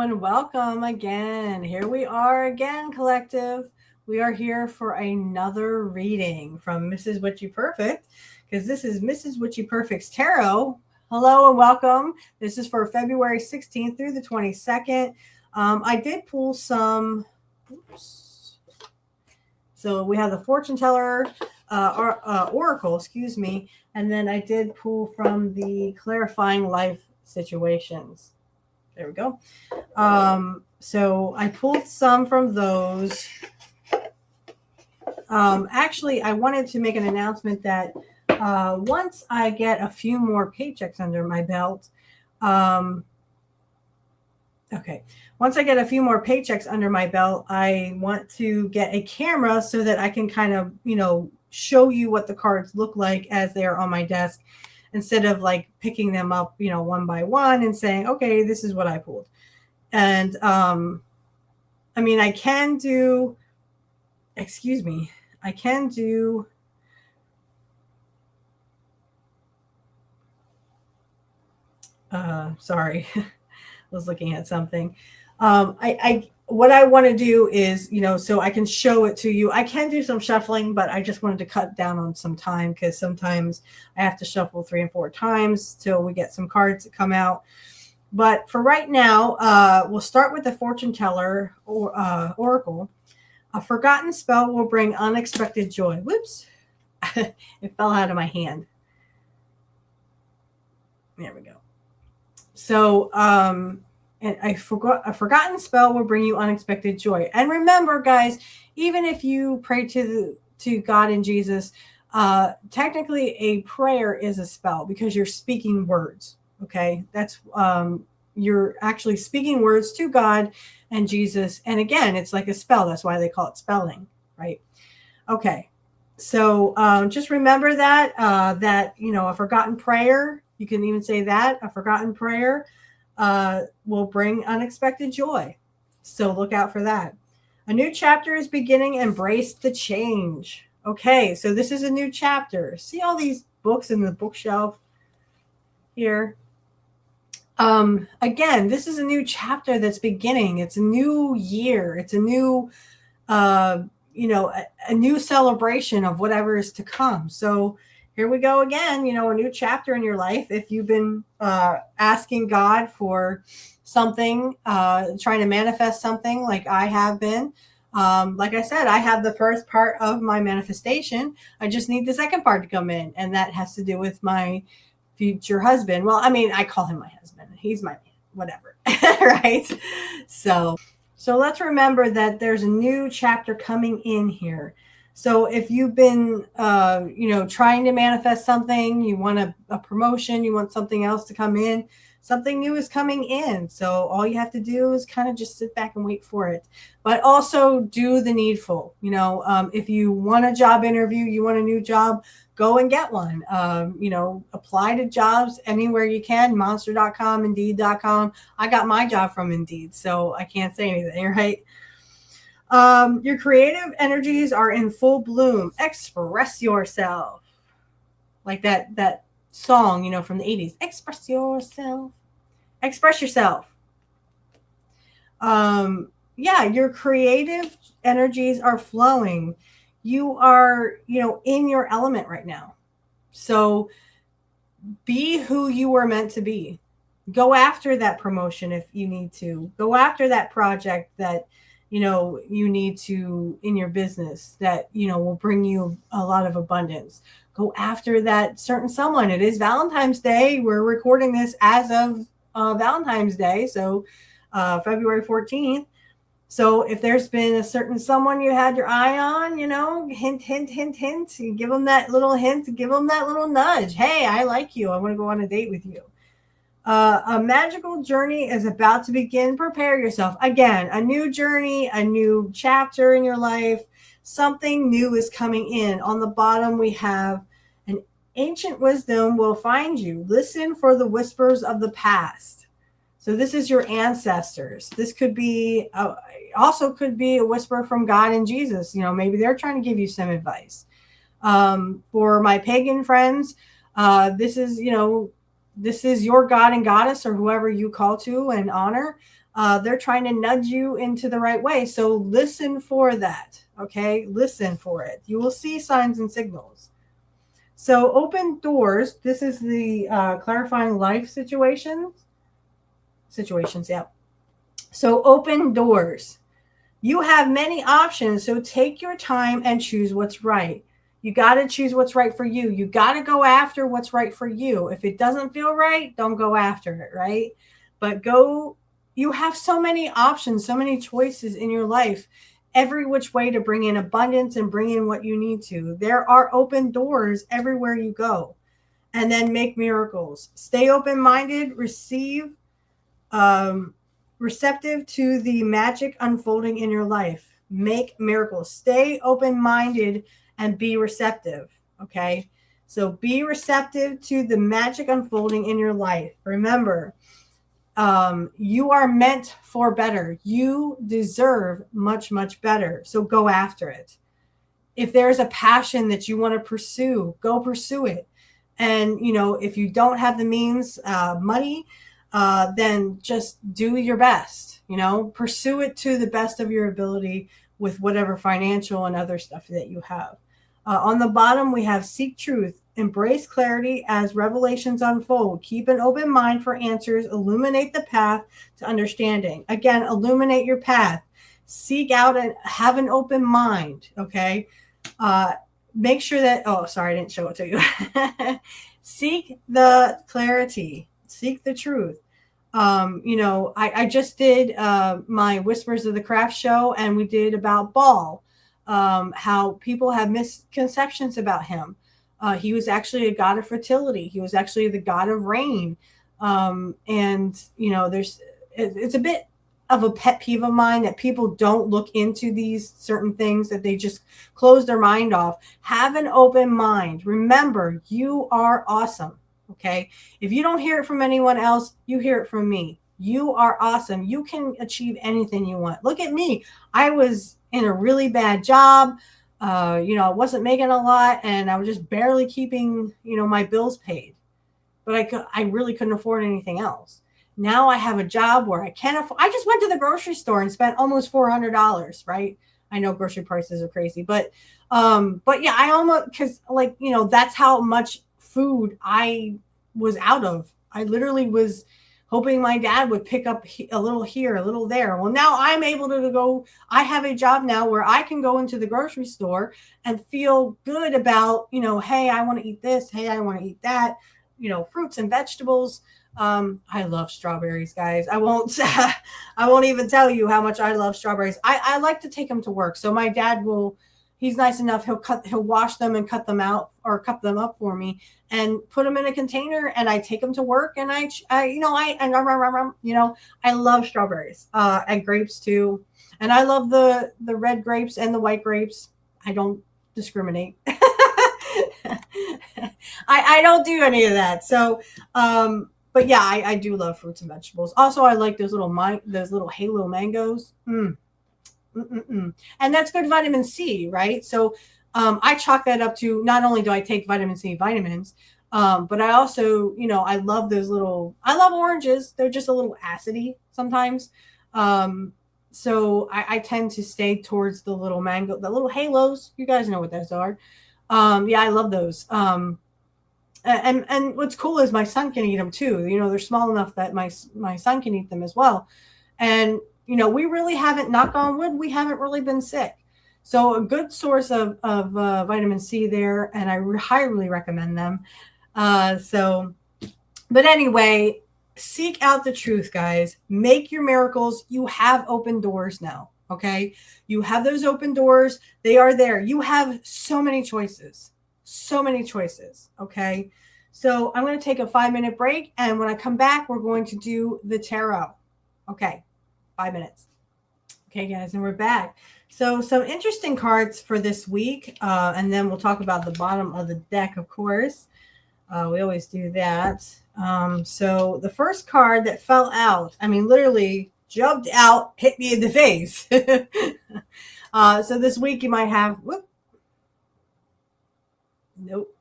and welcome again. Here we are again, collective. We are here for another reading from Mrs. Witchy Perfect because this is Mrs. Witchy Perfect's Tarot. Hello and welcome. This is for February 16th through the 22nd. I did pull some. Oops. So we have the fortune teller oracle, excuse me, and then I did pull from the clarifying life situations. There we go. So I pulled some from those. Actually, I wanted to make an announcement that once I get a few more paychecks under my belt, once I get a few more paychecks under my belt, I want to get a camera so that I can kind of, show you what the cards look like as they are on my desk, instead of like picking them up, one by one and saying, okay, this is what I pulled. And I can do, sorry, I was looking at something. What I want to do is, so I can show it to you. I can do some shuffling, but I just wanted to cut down on some time because sometimes I have to shuffle 3 and 4 times till we get some cards that come out. But for right now, we'll start with the fortune teller oracle. A forgotten spell will bring unexpected joy. Whoops. It fell out of my hand. There we go. So, and a forgotten spell will bring you unexpected joy. And remember, guys, even if you pray to God and Jesus, technically a prayer is a spell because you're speaking words. Okay, that's you're actually speaking words to God and Jesus. And again, it's like a spell. That's why they call it spelling, right? Okay, so just remember that a forgotten prayer. You can even say that a forgotten prayer will bring unexpected joy. So look out for that. A new chapter is beginning. Embrace the change. Okay, so this is a new chapter. See all these books in the bookshelf here? Again, this is a new chapter that's beginning. It's a new year. It's a new, a new celebration of whatever is to come. So here we go again, a new chapter in your life. If you've been asking God for something, trying to manifest something like I have been, like I said, I have the first part of my manifestation. I just need the second part to come in. And that has to do with my future husband. Well, I call him my husband. He's my man, whatever. Right? So let's remember that there's a new chapter coming in here. So if you've been, trying to manifest something, you want a promotion, you want something else to come in, something new is coming in. So all you have to do is kind of just sit back and wait for it. But also do the needful. If you want a job interview, you want a new job, go and get one. Apply to jobs anywhere you can, monster.com, indeed.com. I got my job from Indeed, so I can't say anything, right? Your creative energies are in full bloom. Express yourself. Like that song, from the 80s. Express yourself. Express yourself. Your creative energies are flowing. You are, in your element right now. So be who you were meant to be. Go after that promotion if you need to. Go after that project that you need to in your business that, will bring you a lot of abundance. Go after that certain someone. It is Valentine's Day. We're recording this as of Valentine's Day. So February 14th. So if there's been a certain someone you had your eye on, hint, hint, hint, hint, you give them that little hint, give them that little nudge. Hey, I like you. I want to go on a date with you. A magical journey is about to begin. Prepare yourself. Again, a new journey, a new chapter in your life. Something new is coming in. On the bottom, we have an ancient wisdom will find you. Listen for the whispers of the past. So this is your ancestors. This could be, also could be a whisper from God and Jesus. Maybe they're trying to give you some advice. For my pagan friends, this is your God and goddess or whoever you call to and honor. They're trying to nudge you into the right way. So listen for that. Okay. Listen for it. You will see signs and signals. So open doors. This is the clarifying life situations. Yeah. So open doors. You have many options. So take your time and choose what's right. You got to choose what's right for you. You got to go after what's right for you. If it doesn't feel right, don't go after it, right? But go, you have so many options, so many choices in your life, every which way to bring in abundance and bring in what you need to. There are open doors everywhere you go. And then make miracles. Stay open minded, receive, receptive to the magic unfolding in your life. Make miracles. Stay open minded and be receptive. Okay. So be receptive to the magic unfolding in your life. Remember, you are meant for better. You deserve much, much better. So go after it. If there's a passion that you want to pursue, go pursue it. And, if you don't have the means, money, then just do your best, pursue it to the best of your ability with whatever financial and other stuff that you have. On the bottom, we have seek truth, embrace clarity as revelations unfold, keep an open mind for answers, illuminate the path to understanding. Again, illuminate your path, seek out and have an open mind. Okay. Make sure that, oh, sorry, I didn't show it to you. Seek the clarity, seek the truth. I just did my Whispers of the Craft show, and we did about Baal, how people have misconceptions about him. He was actually a god of fertility. He was actually the god of rain. It's a bit of a pet peeve of mine that people don't look into these certain things, that they just close their mind off. Have an open mind. Remember, you are awesome. Okay. If you don't hear it from anyone else, you hear it from me. You are awesome. You can achieve anything you want. Look at me. I was in a really bad job. I wasn't making a lot, and I was just barely keeping, my bills paid, but I really couldn't afford anything else. Now I have a job where I can afford. I just went to the grocery store and spent almost $400, right? I know grocery prices are crazy, but yeah, I almost, because that's how much food I was out of. I literally was hoping my dad would pick up a little here, a little there. Well, now I'm able to go. I have a job now where I can go into the grocery store and feel good about, hey, I want to eat this. Hey, I want to eat that, fruits and vegetables. I love strawberries, guys. I won't even tell you how much I love strawberries. I like to take them to work. So my dad he's nice enough. He'll wash them and cut them out or cut them up for me and put them in a container, and I take them to work, and I love strawberries, and grapes too. And I love the red grapes and the white grapes. I don't discriminate. I don't do any of that. So, but yeah, I do love fruits and vegetables. Also, I like those little halo mangoes. And that's good vitamin C, right? So I chalk that up to, not only do I take vitamin C vitamins, but I also, I love I love oranges. They're just a little acidy sometimes. So I tend to stay towards the little mango, the little halos. You guys know what those are. Yeah, I love those. And what's cool is my son can eat them too. They're small enough that my son can eat them as well. And, we really haven't, knock on wood, we haven't really been sick. So a good source of vitamin C there, and I highly recommend them. But anyway, seek out the truth, guys. Make your miracles. You have open doors now. Okay. You have those open doors. They are there. You have so many choices. Okay. So I'm going to take a 5-minute break. And when I come back, we're going to do the tarot. Okay. 5 minutes. Okay, guys. And we're back. So some interesting cards for this week. And then we'll talk about the bottom of the deck, of course. We always do that. So the first card that fell out, literally jumped out, hit me in the face. So this week you might have, nope,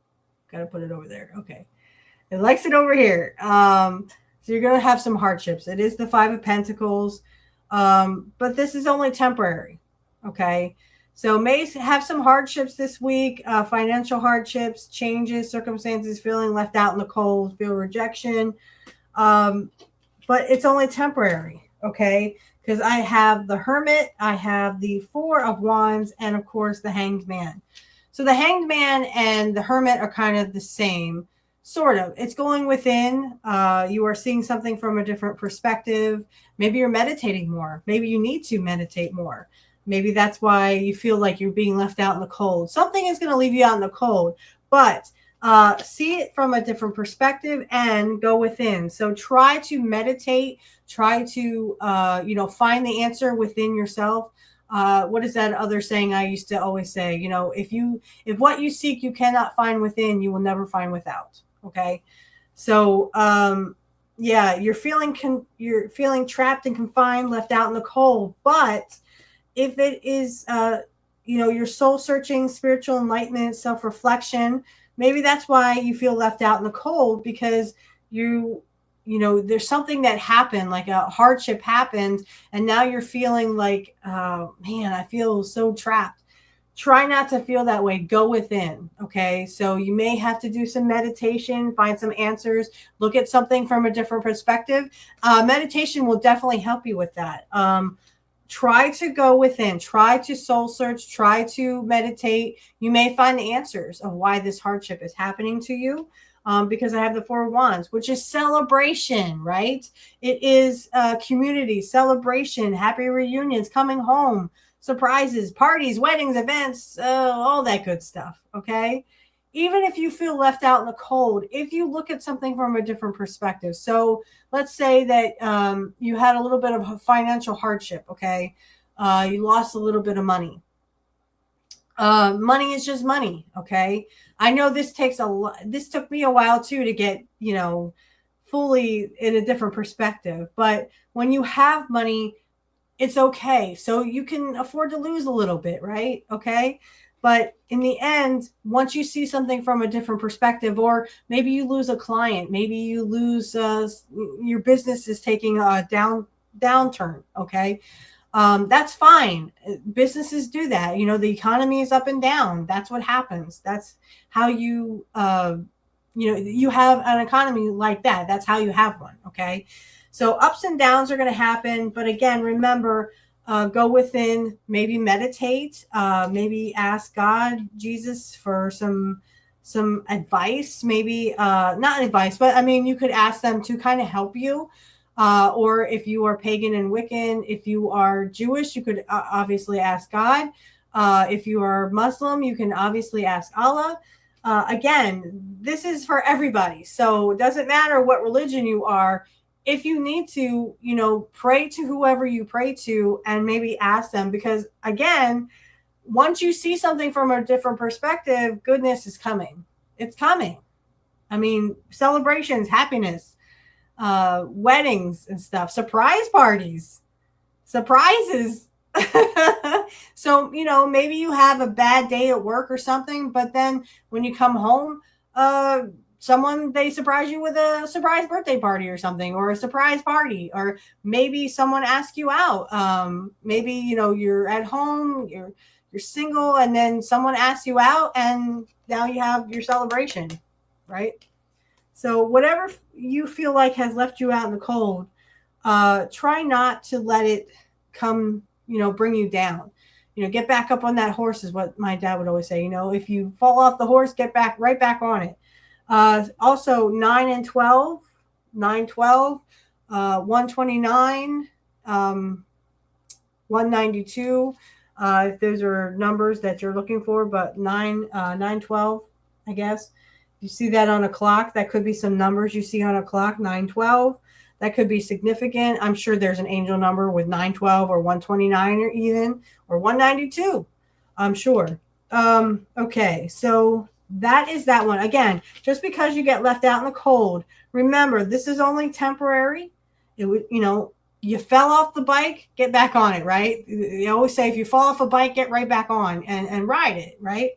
got to put it over there. Okay. It likes it over here. So you're going to have some hardships. It is the Five of Pentacles, but this is only temporary. Okay. So may have some hardships this week, financial hardships, changes, circumstances, feeling left out in the cold, feel rejection. But it's only temporary. Okay. Because I have the Hermit, I have the Four of Wands, and of course the Hanged Man. So the Hanged Man and the Hermit are kind of the same, sort of. It's going within. You are seeing something from a different perspective. Maybe you're meditating more. Maybe you need to meditate more. Maybe that's why you feel like you're being left out in the cold. Something is going to leave you out in the cold, but see it from a different perspective and go within. So try to meditate. Try to, find the answer within yourself. What is that other saying I used to always say? If what you seek you cannot find within, you will never find without. Okay. So, you're feeling trapped and confined, left out in the cold. But if it is, your soul searching, spiritual enlightenment, self-reflection, maybe that's why you feel left out in the cold, because there's something that happened, like a hardship happened, and now you're feeling like, oh man, I feel so trapped. Try not to feel that way. Go within. Okay. So you may have to do some meditation, find some answers, look at something from a different perspective. Meditation will definitely help you with that. Try to go within, try to soul search, try to meditate. You may find the answers of why this hardship is happening to you. Because I have the Four of Wands, which is celebration, right? It is community, celebration, happy reunions, coming home, surprises, parties, weddings, events, all that good stuff, okay? Even if you feel left out in the cold, if you look at something from a different perspective. So let's say that you had a little bit of a financial hardship, okay? You lost a little bit of money. Money is just money. Okay. I know this took me a while too, to get, fully in a different perspective, but when you have money, it's okay. So you can afford to lose a little bit, right? Okay. But in the end, once you see something from a different perspective, or maybe you lose a client, maybe you lose, your business is taking a downturn. Okay. That's fine. Businesses do that. The economy is up and down. That's what happens. That's how you have an economy like that. That's how you have one. Okay. So ups and downs are going to happen. But again, remember, go within, maybe meditate, maybe ask God, Jesus, for some advice, maybe, not advice, but I mean, you could ask them to kind of help you. Or if you are pagan and Wiccan, if you are Jewish, you could obviously ask God. If you are Muslim, you can obviously ask Allah. Again, this is for everybody. So it doesn't matter what religion you are. If you need to, pray to whoever you pray to and maybe ask them, because again, once you see something from a different perspective, goodness is coming. It's coming. I mean, celebrations, happiness, weddings and stuff, surprise parties, surprises. So, maybe you have a bad day at work or something, but then when you come home, they surprise you with a surprise birthday party or something, or a surprise party, or maybe someone asks you out. Maybe, you're at home, you're single, and then someone asks you out, and now you have your celebration, right? So whatever you feel like has left you out in the cold, try not to let it come, bring you down. Get back up on that horse is what my dad would always say. If you fall off the horse, get right back on it. Also 9 and 12, 129, 192. If those are numbers that you're looking for, but 912, I guess. You see that on a clock, that could be some numbers you see on a clock, 912. That could be significant. I'm sure there's an angel number with 912 or 129 or even, or 192. I'm sure. Okay, so that is that one. Again, just because you get left out in the cold, remember, this is only temporary. It would, you fell off the bike, get back on it, right? They always say, if you fall off a bike, get right back on and ride it, right?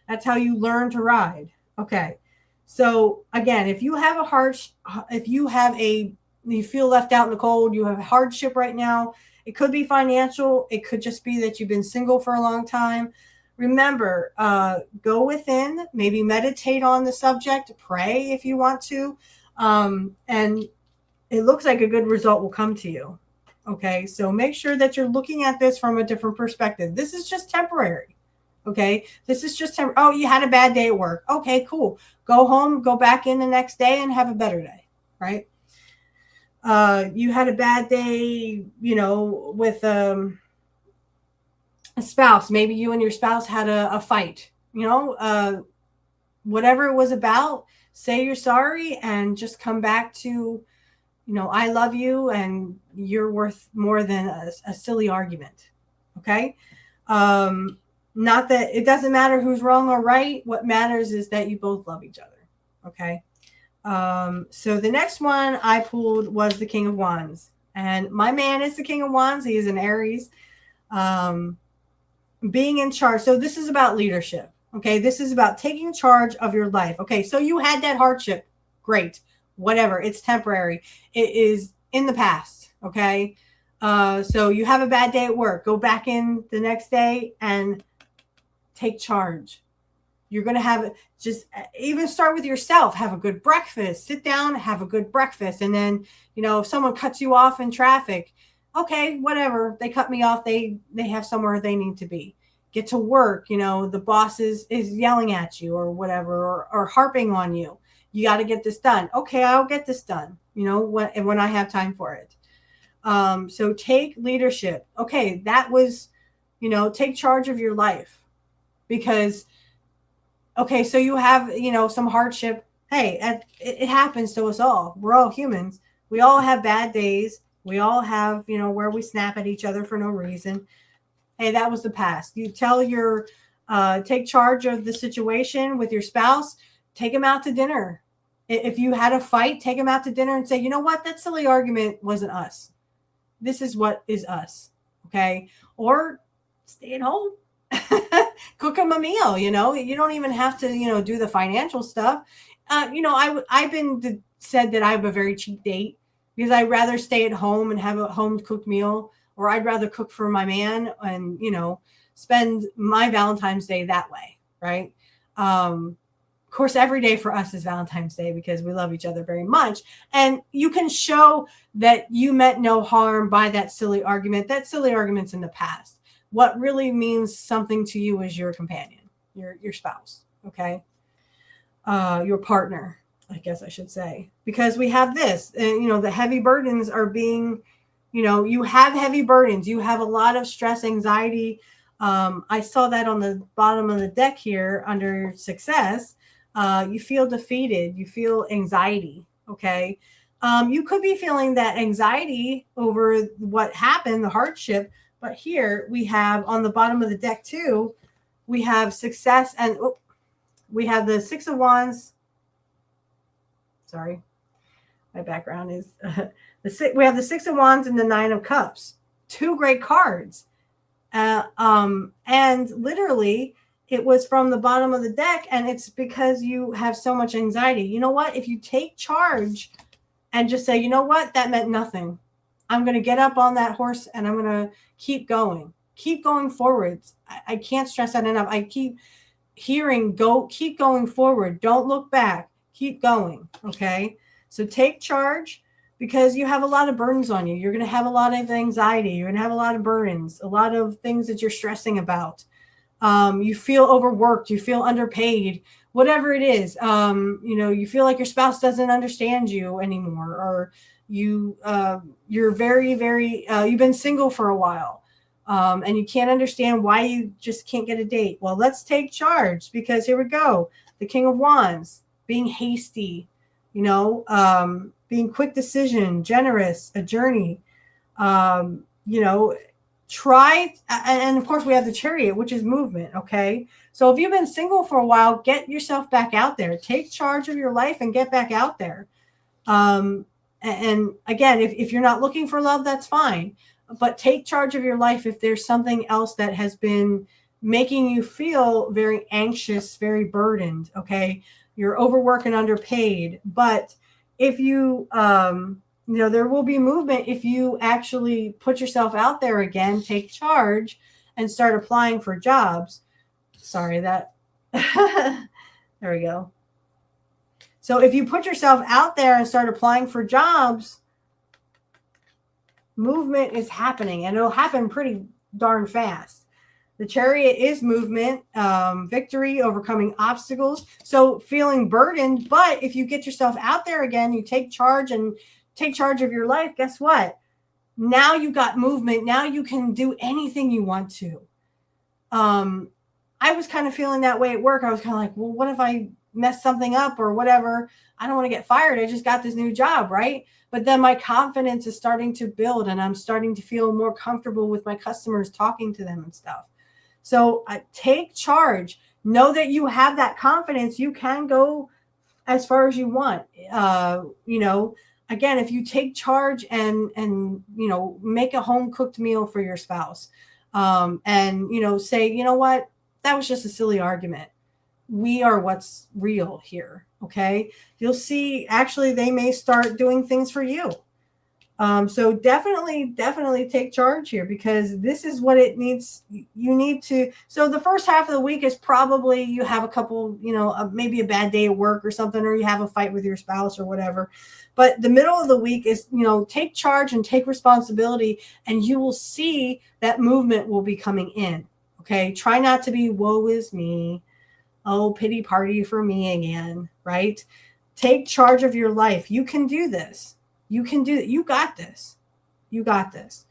That's how you learn to ride. Okay. So again, if you have a you feel left out in the cold. You have hardship right now. It could be financial. It could just be that you've been single for a long time. Remember, go within, maybe meditate on the subject, pray if you want to. And it looks like a good result will come to you. Okay, so make sure that you're looking at this from a different perspective. This is just temporary. Okay, this is just temporary. Oh, you had a bad day at work. Okay, cool. Go home, go back in the next day and have a better day, right? You had a bad day, with a spouse. Maybe you and your spouse had a fight, whatever it was about, say you're sorry and just come back to, I love you and you're worth more than a silly argument. Okay. Not that it doesn't matter who's wrong or right. What matters is that you both love each other. Okay. So the next one I pulled was the King of Wands, and my man is the King of Wands. He is an Aries, being in charge. So this is about leadership. Okay. This is about taking charge of your life. Okay. So you had that hardship. Great. Whatever. It's temporary. It is in the past. Okay. So you have a bad day at work, go back in the next day and take charge. You're going to have just even start with yourself, have a good breakfast, sit down, have a good breakfast. And then, if someone cuts you off in traffic, okay, whatever, they cut me off. They have somewhere they need to be. Get to work. The boss is yelling at you or whatever, or harping on you. You got to get this done. Okay, I'll get this done, when I have time for it. So take leadership. Okay, that was, take charge of your life. Because, okay, so you have, some hardship. Hey, it happens to us all. We're all humans. We all have bad days. We all have, where we snap at each other for no reason. Hey, that was the past. You take charge of the situation with your spouse. Take them out to dinner. If you had a fight, take them out to dinner and say, you know what? That silly argument wasn't us. This is what is us. Okay. Or stay at home. Cook them a meal, you don't even have to, do the financial stuff. I've been said that I have a very cheap date because I'd rather stay at home and have a home cooked meal, or I'd rather cook for my man and, spend my Valentine's Day that way. Right. Of course, every day for us is Valentine's Day because we love each other very much. And you can show that you meant no harm by that silly argument. That silly argument's in the past. What really means something to you is your companion, your spouse, okay? Your partner, I guess I should say. Because we have this, the heavy burdens are being, you have heavy burdens. You have a lot of stress, anxiety. I saw that on the bottom of the deck here under success. You feel defeated. You feel anxiety, okay? You could be feeling that anxiety over what happened, the hardship. But here we have on the bottom of the deck too, we have success and we have the Six of Wands. Sorry, my background is we have the Six of Wands and the Nine of Cups. Two great cards. And literally it was from the bottom of the deck, and it's because you have so much anxiety. You know what? If you take charge and just say, you know what, that meant nothing. I'm going to get up on that horse and I'm going to keep going forwards. I can't stress that enough. I keep hearing, keep going forward. Don't look back. Keep going. Okay. So take charge because you have a lot of burdens on you. You're going to have a lot of anxiety. You're going to have a lot of burdens, a lot of things that you're stressing about. You feel overworked. You feel underpaid, whatever it is. You feel like your spouse doesn't understand you anymore, or you're very, very, you've been single for a while, and you can't understand why you just can't get a date. Well, let's take charge because here we go. The King of Wands, being hasty, being quick decision, generous, a journey, try. And of course we have the Chariot, which is movement. Okay. So if you've been single for a while, get yourself back out there, take charge of your life and get back out there. And again, if you're not looking for love, that's fine. But take charge of your life if there's something else that has been making you feel very anxious, very burdened. Okay. You're overworked and underpaid. But if you There will be movement if you actually put yourself out there again, take charge, and start applying for jobs. Sorry, that. There we go. So if you put yourself out there and start applying for jobs, movement is happening, and it'll happen pretty darn fast. The Chariot is movement, victory, overcoming obstacles. So feeling burdened, but if you get yourself out there again, you take charge and take charge of your life, guess what? Now you got movement. Now you can do anything you want to. I was kind of feeling that way at work. I was kind of like, well, what if I mess something up or whatever? I don't want to get fired. I just got this new job, right? But then my confidence is starting to build, and I'm starting to feel more comfortable with my customers, talking to them and stuff. So take charge. Know that you have that confidence. You can go as far as you want. Again, if you take charge and make a home cooked meal for your spouse, and say, you know what, that was just a silly argument. We are what's real here. Okay. You'll see, actually, they may start doing things for you. So definitely take charge here, because this is what it needs. You need to. So the first half of the week is probably you have a couple, maybe a bad day at work or something, or you have a fight with your spouse or whatever. But the middle of the week is, take charge and take responsibility, and you will see that movement will be coming in. Okay. Try not to be woe is me. Oh, pity party for me again. Right. Take charge of your life. You can do this. You can do it. You got this. You got this.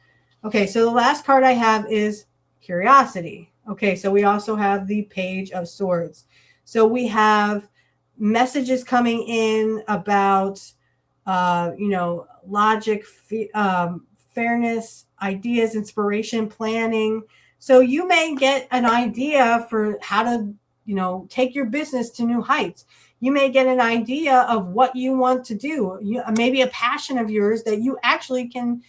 Okay, so the last card I have is curiosity. Okay, so we also have the Page of Swords. So we have messages coming in about, logic, fairness, ideas, inspiration, planning. So you may get an idea for how to, take your business to new heights. You may get an idea of what you want to do. Maybe a passion of yours that you actually can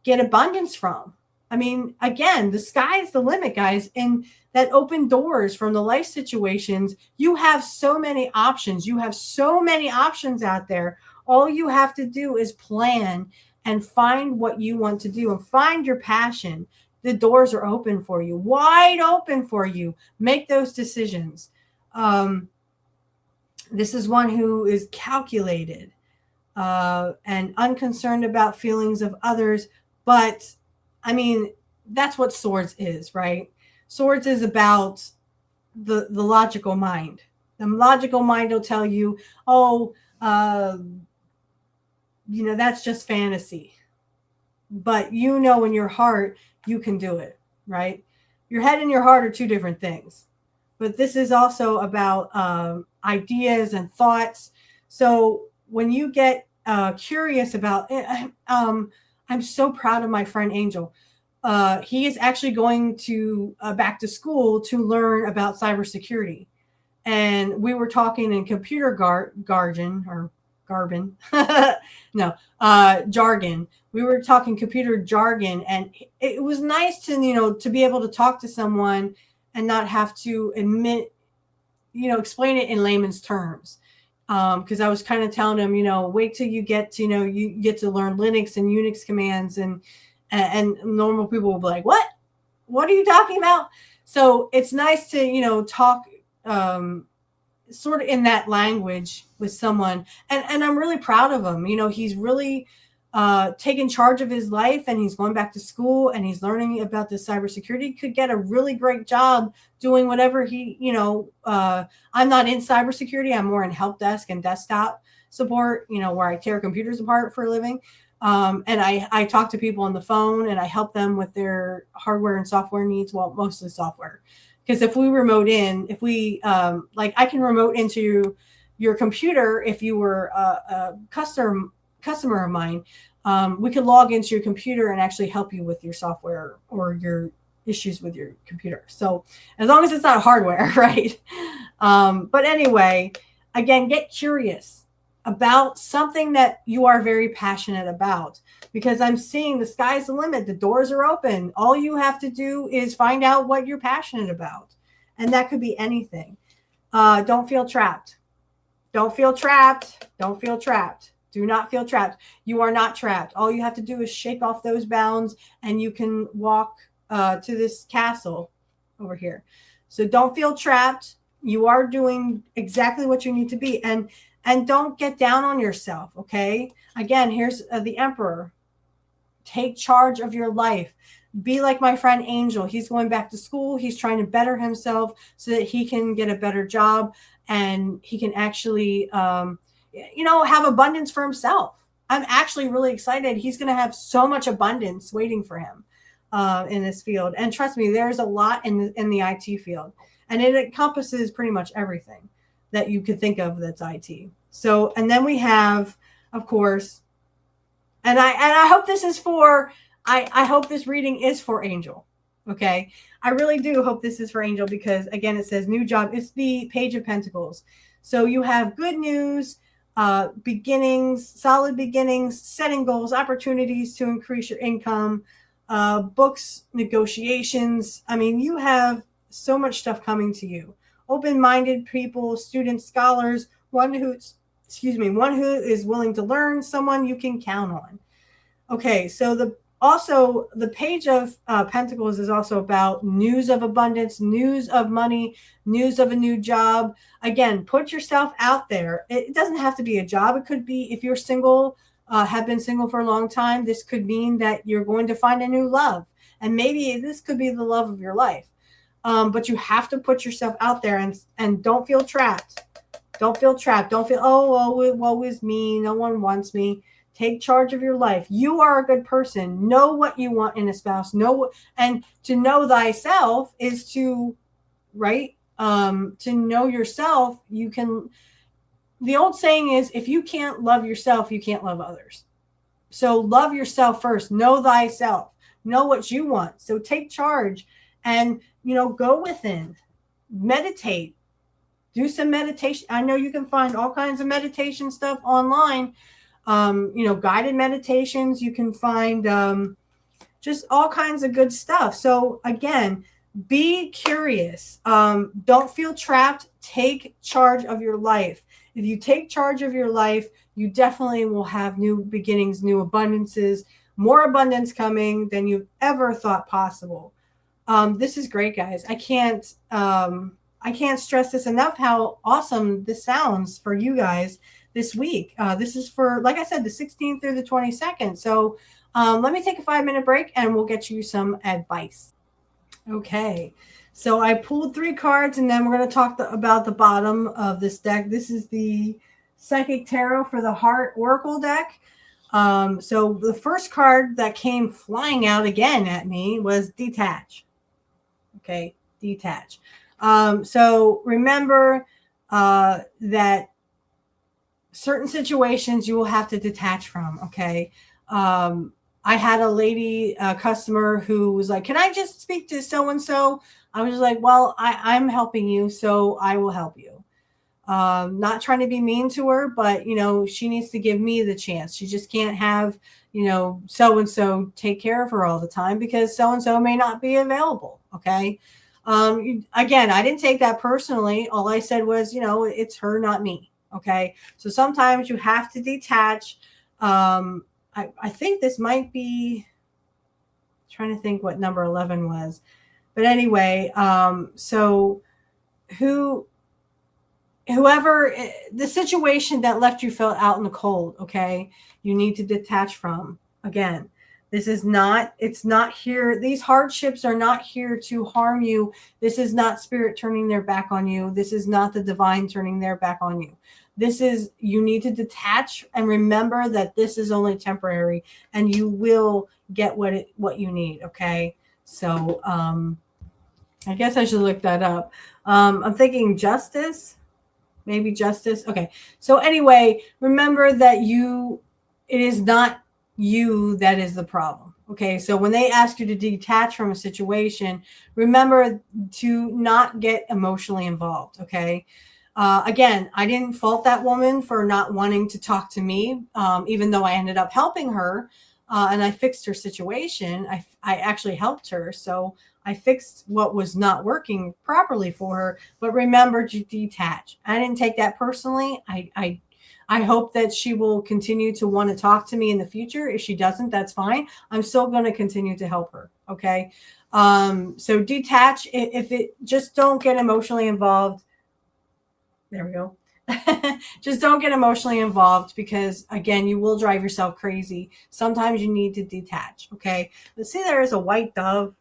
get abundance from. I mean, again, the sky is the limit, guys. And that open doors from the life situations, you have so many options. You have so many options out there. All you have to do is plan and find what you want to do and find your passion. The doors are open for you, wide open for you. Make those decisions. This is one who is calculated and unconcerned about feelings of others. But, I mean, that's what Swords is, right? Swords is about the logical mind. The logical mind will tell you, that's just fantasy. But in your heart, you can do it, right? Your head and your heart are two different things. But this is also about ideas and thoughts. So when you get curious about it, I'm so proud of my friend Angel. He is actually going to back to school to learn about cybersecurity. And we were talking in computer jargon. We were talking computer jargon, and it was nice to be able to talk to someone and not have to explain it in layman's terms. Because I was kind of telling him, wait till you get to, you get to learn Linux and Unix commands, and normal people will be like, what are you talking about? So it's nice to, talk sort of in that language with someone. And I'm really proud of him. He's really taken charge of his life, and he's going back to school, and he's learning about this cybersecurity. He could get a really great job doing whatever he, I'm not in cybersecurity. I'm more in help desk and desktop support, where I tear computers apart for a living. And I talk to people on the phone, and I help them with their hardware and software needs. Well, mostly software. Because if we remote in, I can remote into your computer. If you were a customer of mine, we could log into your computer and actually help you with your software or your issues with your computer. So as long as it's not hardware, right? But anyway, again, get curious about something that you are very passionate about, because I'm seeing the sky's the limit. The doors are open. All you have to do is find out what you're passionate about. And that could be anything. Don't feel trapped. Don't feel trapped. Don't feel trapped. Do not feel trapped. You are not trapped. All you have to do is shake off those bounds and you can walk to this castle over here. So don't feel trapped. You are doing exactly what you need to be. And don't get down on yourself, okay? Again, here's the Emperor. Take charge of your life. Be like my friend Angel. He's going back to school. He's trying to better himself so that he can get a better job and he can actually, have abundance for himself. I'm actually really excited. He's going to have so much abundance waiting for him in this field. And trust me, there's a lot in the IT field. And it encompasses pretty much everything that you could think of that's IT. So, and then we have, of course, and I hope this is for, I hope this reading is for Angel. Okay. I really do hope this is for Angel because again, it says new job. It's the Page of Pentacles. So you have good news, beginnings, solid beginnings, setting goals, opportunities to increase your income, books, negotiations. I mean, you have so much stuff coming to you. Open-minded people, students, scholars, one who is willing to learn, someone you can count on. Okay, so the Page of Pentacles is also about news of abundance, news of money, news of a new job. Again, put yourself out there. It doesn't have to be a job. It could be if you're single, have been single for a long time. This could mean that you're going to find a new love. And maybe this could be the love of your life. But you have to put yourself out there and don't feel trapped. Don't feel trapped. Don't feel, woe is me. No one wants me. Take charge of your life. You are a good person. Know what you want in a spouse. And to know thyself is to, right? To know yourself, you can, the old saying is, if you can't love yourself, you can't love others. So love yourself first. Know thyself. Know what you want. So take charge and, go within. Meditate. Do some meditation. I know you can find all kinds of meditation stuff online. Guided meditations. You can find just all kinds of good stuff. So again, be curious. Don't feel trapped. Take charge of your life. If you take charge of your life, you definitely will have new beginnings, new abundances, more abundance coming than you've ever thought possible. This is great, guys. I can't stress this enough how awesome this sounds for you guys this week. This is for, like I said, the 16th through the 22nd. So let me take a 5-minute break and we'll get you some advice. Okay. So I pulled 3 cards and then we're going to talk about the bottom of this deck. This is the Psychic Tarot for the Heart Oracle deck. So the first card that came flying out again at me was detach. Okay. Detach. So remember that certain situations you will have to detach from. Okay. I had a lady, a customer who was like, can I just speak to so-and-so? I was like, well, I'm helping you, so I will help you. Not trying to be mean to her, but, she needs to give me the chance. She just can't have, so-and-so take care of her all the time because so-and-so may not be available. Okay. Again, I didn't take that personally. All I said was, it's her, not me. Okay. So sometimes you have to detach. I think this might be, trying to think what number 11 was, but anyway, so whoever the situation that left you felt out in the cold, okay, you need to detach from. Again, it's not here. These hardships are not here to harm you. This is not spirit turning their back on you. This is not the divine turning their back on you. You need to detach and remember that this is only temporary and you will get what you need. Okay. So, I guess I should look that up. I'm thinking justice, maybe justice. Okay. So anyway, remember that it is not you that is the problem. Okay. So when they ask you to detach from a situation, remember to not get emotionally involved. Okay. Again, I didn't fault that woman for not wanting to talk to me, even though I ended up helping her and I fixed her situation. I actually helped her. So I fixed what was not working properly for her. But remember to detach. I didn't take that personally. I hope that she will continue to want to talk to me in the future. If she doesn't, that's fine. I'm still going to continue to help her. Okay. So detach. If it, just don't get emotionally involved. There we go. Just don't get emotionally involved, because again, you will drive yourself crazy. Sometimes you need to detach. Okay. Let's see, there is a white dove.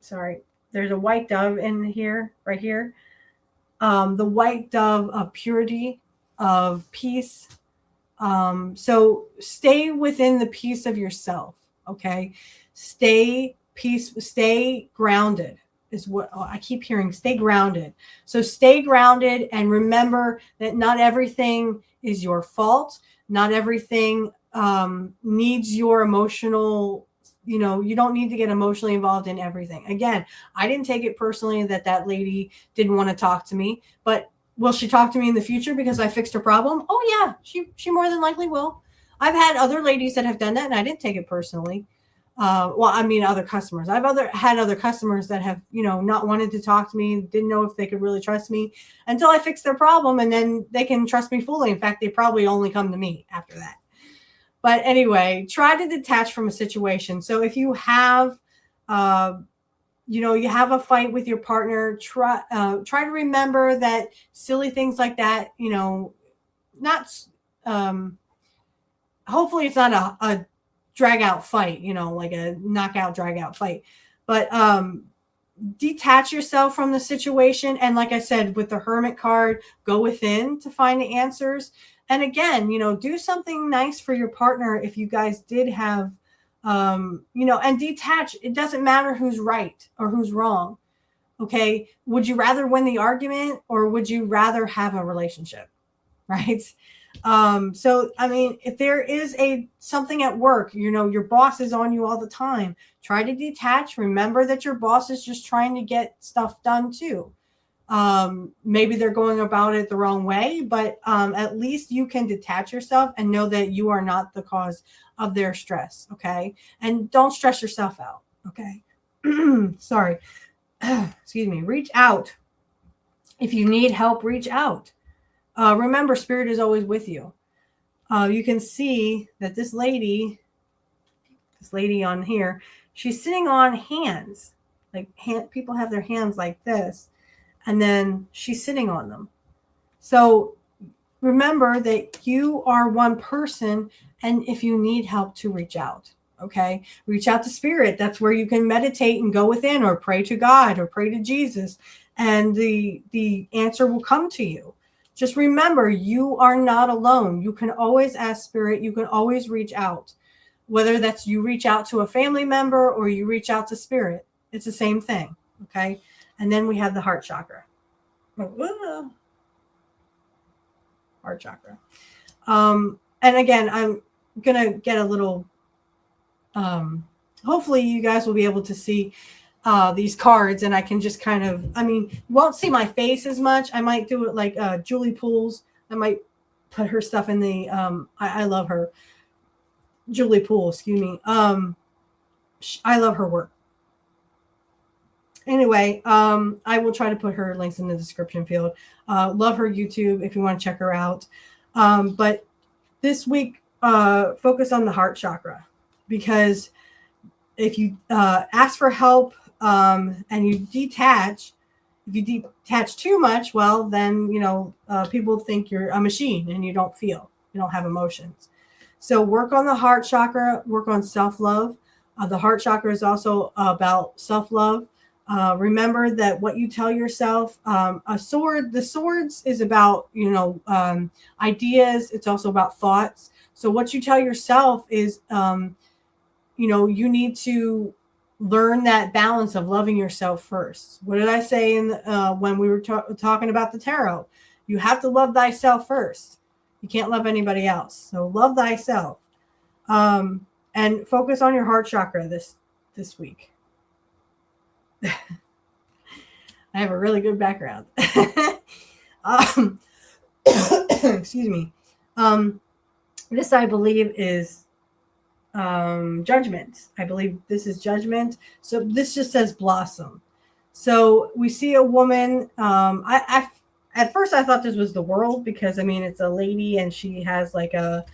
Sorry. There's a white dove in here, right here. The white dove of purity, of peace. So stay within the peace of yourself. Okay. Stay grounded is what I keep hearing. Stay grounded. So stay grounded and remember that not everything is your fault. Not everything needs your emotional, you don't need to get emotionally involved in everything. Again, I didn't take it personally that lady didn't want to talk to me, but will she talk to me in the future because I fixed her problem? Oh yeah, she more than likely will. I've had other ladies that have done that and I didn't take it personally. Other customers. I've had other customers that have, not wanted to talk to me, didn't know if they could really trust me until I fixed their problem, and then they can trust me fully. In fact, they probably only come to me after that. But anyway, try to detach from a situation. So if you have, you have a fight with your partner, try to remember that silly things like that, not, hopefully it's not a drag out fight, like a knockout, drag out fight, but detach yourself from the situation. And like I said, with the Hermit card, go within to find the answers. And again, do something nice for your partner. If you guys did have, and detach, it doesn't matter who's right or who's wrong. Okay. Would you rather win the argument or would you rather have a relationship? Right. If there is something at work, your boss is on you all the time, try to detach. Remember that your boss is just trying to get stuff done too. Maybe they're going about it the wrong way, but at least you can detach yourself and know that you are not the cause of their stress. Okay. And don't stress yourself out. Okay. Sorry. Excuse me. Reach out. If you need help, reach out. Remember, spirit is always with you. You can see that this lady on here, she's sitting on hands. People have their hands like this, and then she's sitting on them. So remember that you are one person, and if you need help, to reach out. Okay, reach out to spirit. That's where you can meditate and go within, or pray to God, or pray to Jesus, and the answer will come to you. Just remember, you are not alone. You can always ask spirit. You can always reach out, whether that's you reach out to a family member or you reach out to spirit. It's the same thing. Okay. And then we have the heart chakra. Heart chakra. And again, I'm going to get a little, hopefully you guys will be able to see these cards, and I can just kind of, you won't see my face as much. I might do it like Julie Pools. I might put her stuff in the, I love her. Julie Poole, excuse me. I love her work. Anyway, I will try to put her links in the description field. Love her YouTube if you want to check her out. But this week, focus on the heart chakra, because if you ask for help, and you detach, if you detach too much, well, then, people think you're a machine and you don't feel, you don't have emotions. So work on the heart chakra, work on self-love. The heart chakra is also about self-love. Remember that what you tell yourself, the swords is about, ideas. It's also about thoughts. So what you tell yourself is, you need to learn that balance of loving yourself first. What did I say when we were talking about the tarot? You have to love thyself first. You can't love anybody else. So love thyself, and focus on your heart chakra this week. I have a really good background. Excuse me. This, I believe, is judgment. I believe this is judgment. So this just says blossom. So we see a woman. I at first I thought this was the world because I mean it's a lady and she has like a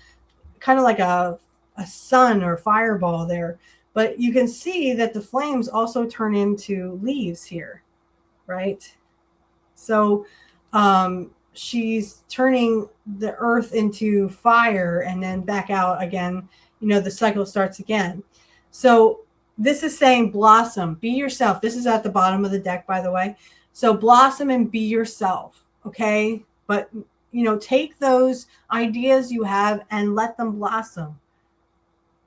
kind of like a sun or fireball there. But you can see that the flames also turn into leaves here, right? So she's turning the earth into fire and then back out again. You know, the cycle starts again. So this is saying blossom, be yourself. This is at the bottom of the deck, by the way. So blossom and be yourself, okay? But, you know, take those ideas you have and let them blossom.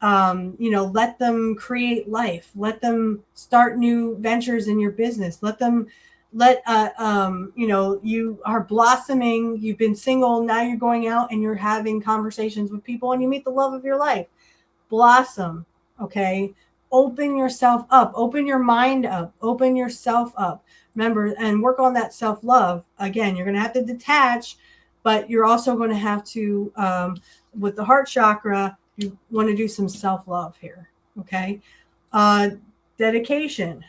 You know, let them create life. Let them start new ventures in your business. Let them you know, you are blossoming. You've been single, now you're going out and you're having conversations with people and you meet the love of your life. Blossom, okay? Open yourself up, open your mind up, open yourself up. Remember, and work on that self-love. Again, you're going to have to detach, but you're also going to have to with the heart chakra, you want to do some self-love here, okay? Dedication.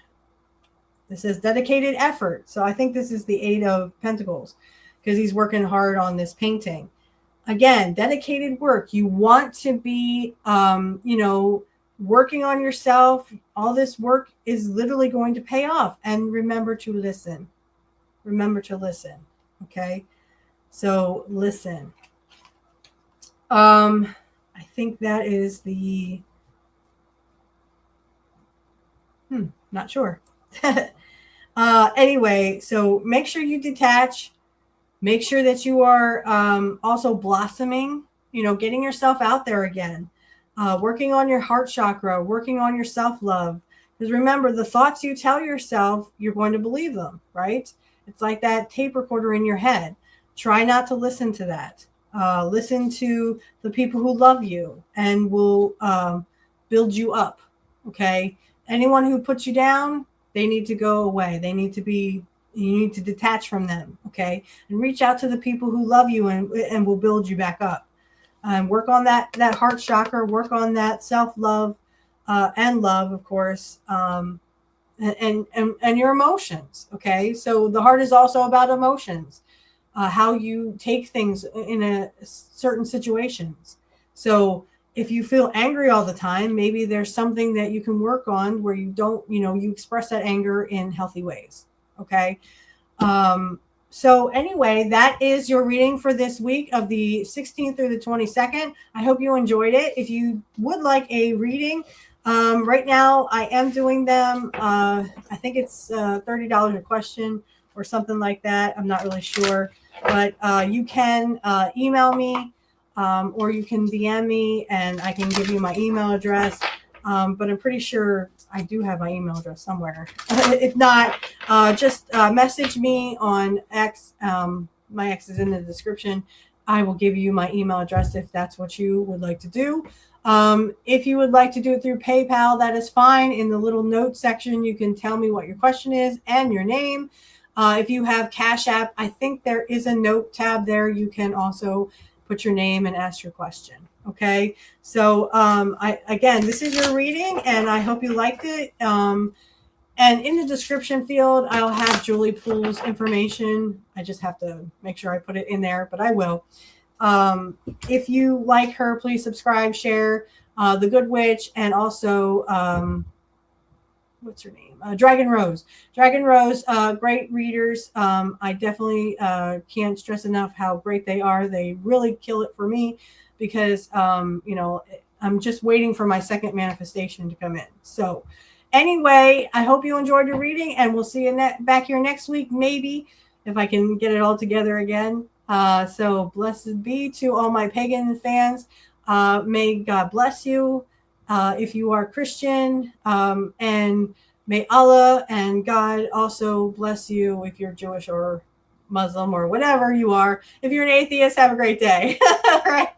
This is dedicated effort. So I think this is the 8 of Pentacles because he's working hard on this painting. Again, dedicated work. You want to be, you know, working on yourself. All this work is literally going to pay off. And remember to listen. Remember to listen. Okay? So listen. I think that is the, not sure. Anyway, so make sure you detach. Make sure that you are also blossoming, you know, getting yourself out there again, working on your heart chakra, working on your self-love. Because remember, the thoughts you tell yourself, you're going to believe them, right? It's like that tape recorder in your head. Try not to listen to that. Listen to the people who love you and will build you up, okay? Anyone who puts you down, they need to go away. They need to be, you need to detach from them, okay? And reach out to the people who love you and will build you back up. Work on that heart chakra, work on that self-love and love, of course, and your emotions, okay? So the heart is also about emotions, how you take things in a certain situations. So if you feel angry all the time, maybe there's something that you can work on where you don't, you know, you express that anger in healthy ways. Okay. So anyway, that is your reading for this week of the 16th through the 22nd. I hope you enjoyed it. If you would like a reading, right now I am doing them. I think it's $30 a question or something like that. I'm not really sure, but you can email me or you can DM me and I can give you my email address. But I'm pretty sure I do have my email address somewhere. If not, just message me on X. My X is in the description. I will give you my email address if that's what you would like to do. If you would like to do it through PayPal, that is fine. In the little note section, you can tell me what your question is and your name. If you have Cash App, I think there is a note tab there. You can also put your name and ask your question. Okay, so again, this is your reading, and I hope you liked it. And in the description field, I'll have Julie Poole's information. I just have to make sure I put it in there, but I will. If you like her, please subscribe, share The Good Witch, and also what's her name? Dragon Rose. Dragon Rose, great readers. I definitely can't stress enough how great they are. They really kill it for me because, you know, I'm just waiting for my second manifestation to come in. So anyway, I hope you enjoyed your reading, and we'll see you back here next week, maybe, if I can get it all together again. So blessed be to all my pagan fans. May God bless you if you are Christian, and may Allah and God also bless you if you're Jewish or Muslim or whatever you are. If you're an atheist, have a great day. All right.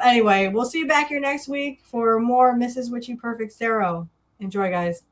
Anyway, we'll see you back here next week for more Mrs. Witchy Perfect Tarot. Enjoy, guys.